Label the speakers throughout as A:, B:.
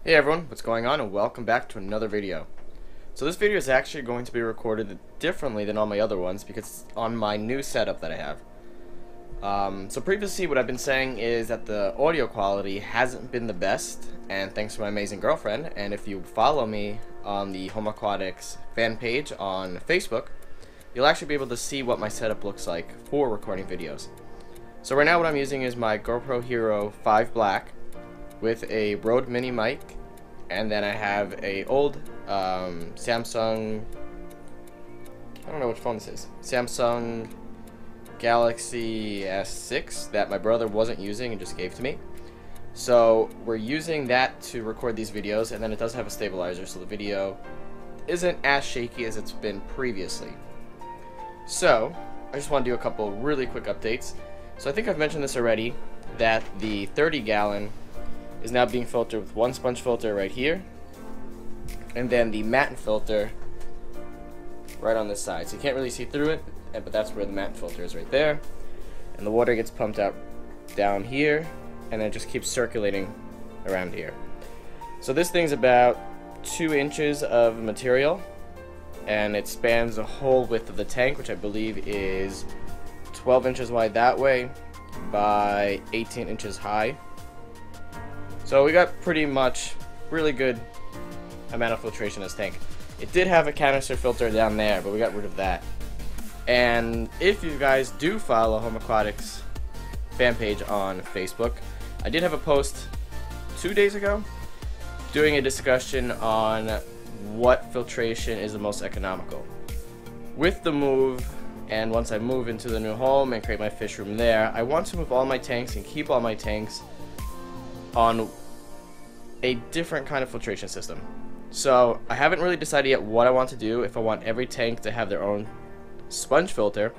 A: Hey everyone, what's going on, and welcome back to another video. So this video is actually going to be recorded differently than all my other ones because it's on my new setup that I have. So previously what I've been saying is that the audio quality hasn't been the best, and thanks to my amazing girlfriend, and if you follow me on the Aquatics fan page on Facebook, you'll actually be able to see what my setup looks like for recording videos. So right now what I'm using is my GoPro Hero 5 Black with a Rode Mini mic, and then I have a old Samsung, I don't know which phone this is, Samsung Galaxy S6 that my brother wasn't using and just gave to me. So we're using that to record these videos, and then it does have a stabilizer, so the video isn't as shaky as it's been previously. So I just want to do a couple really quick updates. So I think I've mentioned this already, that the 30-gallon is now being filtered with one sponge filter right here, and then the matte filter right on this side. So you can't really see through it, but that's where the matte filter is right there. And the water gets pumped out down here, and then it just keeps circulating around here. So this thing's about 2 inches of material, and it spans the whole width of the tank, which I believe is 12 inches wide that way by 18 inches high. So we got pretty much really good amount of filtration in this tank. It did have a canister filter down there, but we got rid of that. And if you guys do follow Aquatics fan page on Facebook, I did have a post 2 days ago doing a discussion on what filtration is the most economical. With the move, and once I move into the new home and create my fish room there, I want to move all my tanks and keep all my tanks on a different kind of filtration system. So I haven't really decided yet what I want to do, if I want every tank to have their own sponge filter,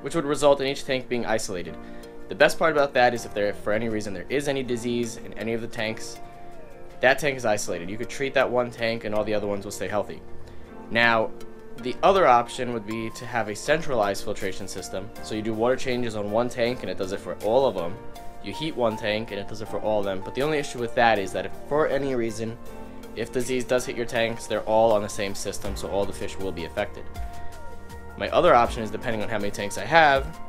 A: which would result in each tank being isolated. The best part about that is if there, for any reason, there is any disease in any of the tanks, that tank is isolated. You could treat that one tank and all the other ones will stay healthy. Now, the other option would be to have a centralized filtration system. So you do water changes on one tank and it does it for all of them. You heat one tank and it does it for all of them. But the only issue with that is that if for any reason, if disease does hit your tanks, they're all on the same system, so all the fish will be affected. My other option is, depending on how many tanks I have,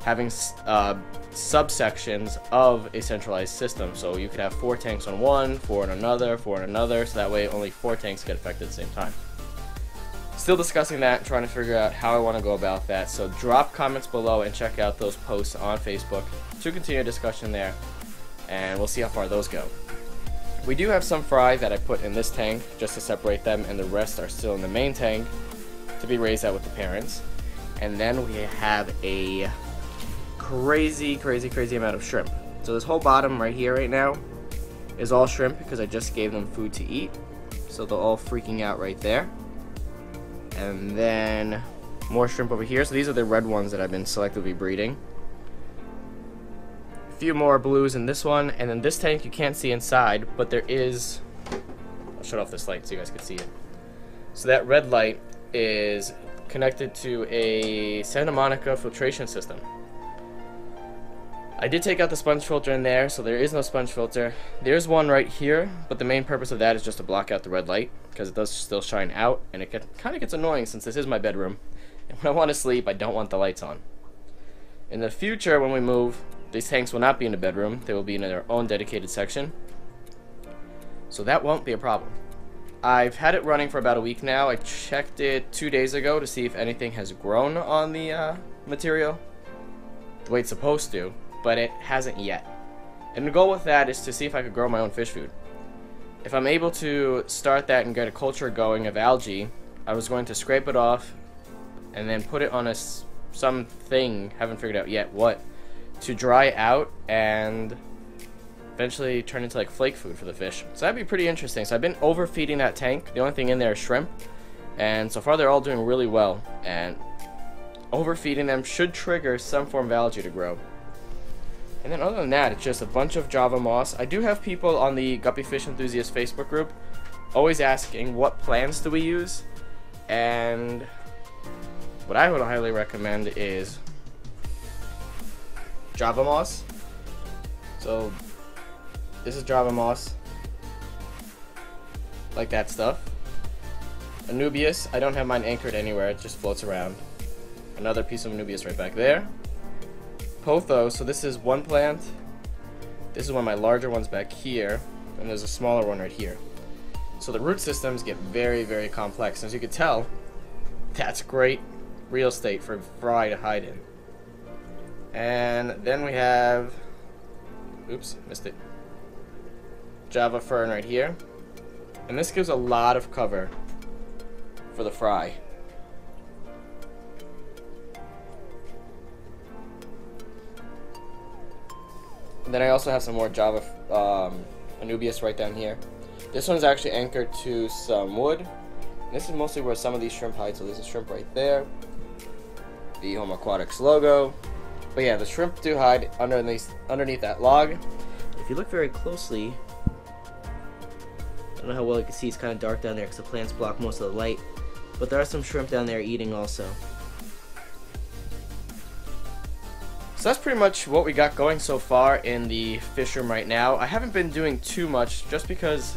A: having subsections of a centralized system. So you could have 4 tanks on one, 4 on another, 4 on another, so that way only 4 tanks get affected at the same time. Still discussing that and trying to figure out how I want to go about that, so drop comments below and check out those posts on Facebook to continue a discussion there, and we'll see how far those go. We do have some fry that I put in this tank just to separate them, and the rest are still in the main tank to be raised out with the parents. And then we have a crazy amount of shrimp. So this whole bottom right here right now is all shrimp because I just gave them food to eat, so they're all freaking out right there. And then more shrimp over here. So these are the red ones that I've been selectively breeding. A few more blues in this one, and then this tank you can't see inside, but there is, I'll shut off this light so you guys can see it. So that red light is connected to a Santa Monica filtration system. I did take out the sponge filter in there, so there is no sponge filter. There's one right here, but the main purpose of that is just to block out the red light, because it does still shine out, and it kind of gets annoying since this is my bedroom. And when I want to sleep, I don't want the lights on. In the future, when we move, these tanks will not be in the bedroom. They will be in their own dedicated section. So that won't be a problem. I've had it running for about a week now. I checked it 2 days ago to see if anything has grown on the material the way it's supposed to, but it hasn't yet. And the goal with that is to see if I could grow my own fish food. If I'm able to start that and get a culture going of algae, I was going to scrape it off and then put it on something, haven't figured out yet what, to dry out and eventually turn into like flake food for the fish. So that'd be pretty interesting. So I've been overfeeding that tank. The only thing in there is shrimp, and so far they're all doing really well, and overfeeding them should trigger some form of algae to grow. And then other than that, it's just a bunch of Java moss. I do have people on the Guppy Fish Enthusiast Facebook group always asking what plants do we use, and what I would highly recommend is Java moss. So this is Java moss. like that stuff. Anubias, I don't have mine anchored anywhere, it just floats around. Another piece of Anubias right back there. Pothos, so this is one plant. This is one of my larger ones back here, and there's a smaller one right here. So the root systems get very, very complex. As you can tell, that's great real estate for fry to hide in. And then we have, oops, missed it, Java fern right here. And this gives a lot of cover for the fry. And then I also have some more Java Anubias right down here. This one's actually anchored to some wood. And this is mostly where some of these shrimp hide. So there's a shrimp right there. The Home Aquatics logo. But yeah, the shrimp do hide underneath that log. If you look very closely, I don't know how well you can see, it's kind of dark down there because the plants block most of the light. But there are some shrimp down there eating also. So that's pretty much what we got going so far in the fish room right now. I haven't been doing too much just because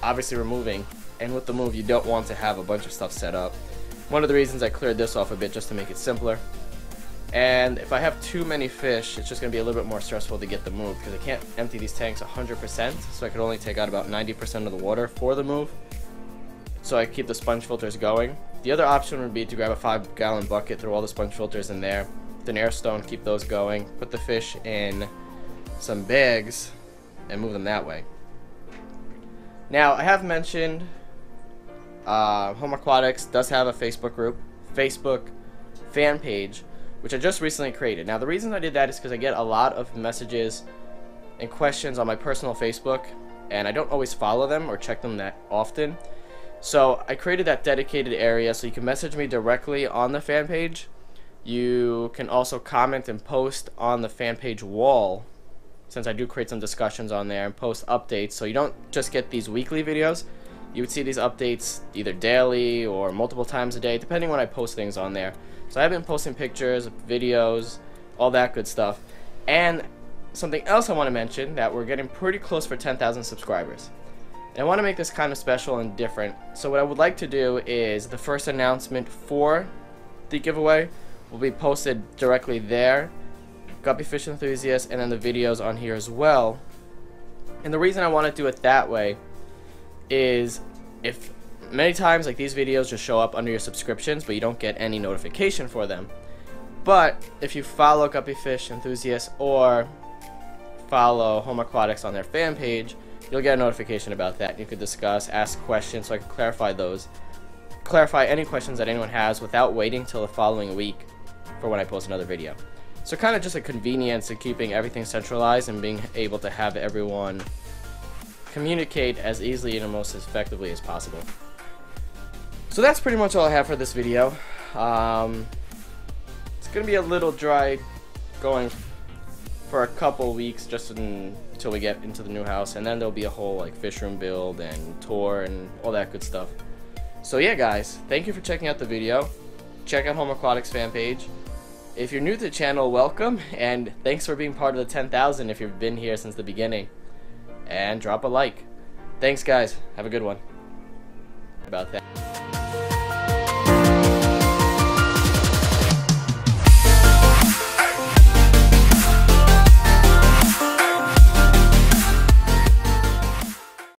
A: obviously we're moving, and with the move you don't want to have a bunch of stuff set up. One of the reasons I cleared this off a bit just to make it simpler. And if I have too many fish, it's just going to be a little bit more stressful to get the move because I can't empty these tanks 100%, so I could only take out about 90% of the water for the move. So I keep the sponge filters going. The other option would be to grab a 5-gallon bucket, throw all the sponge filters in there, an air stone, keep those going, put the fish in some bags, and move them that way. Now, I have mentioned Home Aquatics does have a Facebook fan page, which I just recently created. Now, the reason I did that is because I get a lot of messages and questions on my personal Facebook, and I don't always follow them or check them that often. So I created that dedicated area so you can message me directly on the fan page. You can also comment and post on the fan page wall, since I do create some discussions on there, and post updates, so you don't just get these weekly videos. You would see these updates either daily or multiple times a day, depending when I post things on there. So I've been posting pictures, videos, all that good stuff. And something else I want to mention, that we're getting pretty close for 10,000 subscribers. And I want to make this kind of special and different. So what I would like to do is the first announcement for the giveaway will be posted directly there, Guppy Fish Enthusiast, and then the videos on here as well. And the reason I want to do it that way is if many times like these videos just show up under your subscriptions but you don't get any notification for them. But if you follow Guppy Fish Enthusiast or follow Home Aquatics on their fan page, you'll get a notification about that. You could discuss, ask questions, so I can clarify any questions that anyone has without waiting till the following week for when I post another video. So kind of just a convenience of keeping everything centralized and being able to have everyone communicate as easily and most effectively as possible. So that's pretty much all I have for this video. It's going to be a little dry going for a couple weeks just until we get into the new house, and then there'll be a whole like fish room build and tour and all that good stuff. So yeah guys, thank you for checking out the video. Check out Home Aquatics fan page. If you're new to the channel, welcome, and thanks for being part of the 10,000 if you've been here since the beginning. And drop a like. Thanks guys, have a good one. About that.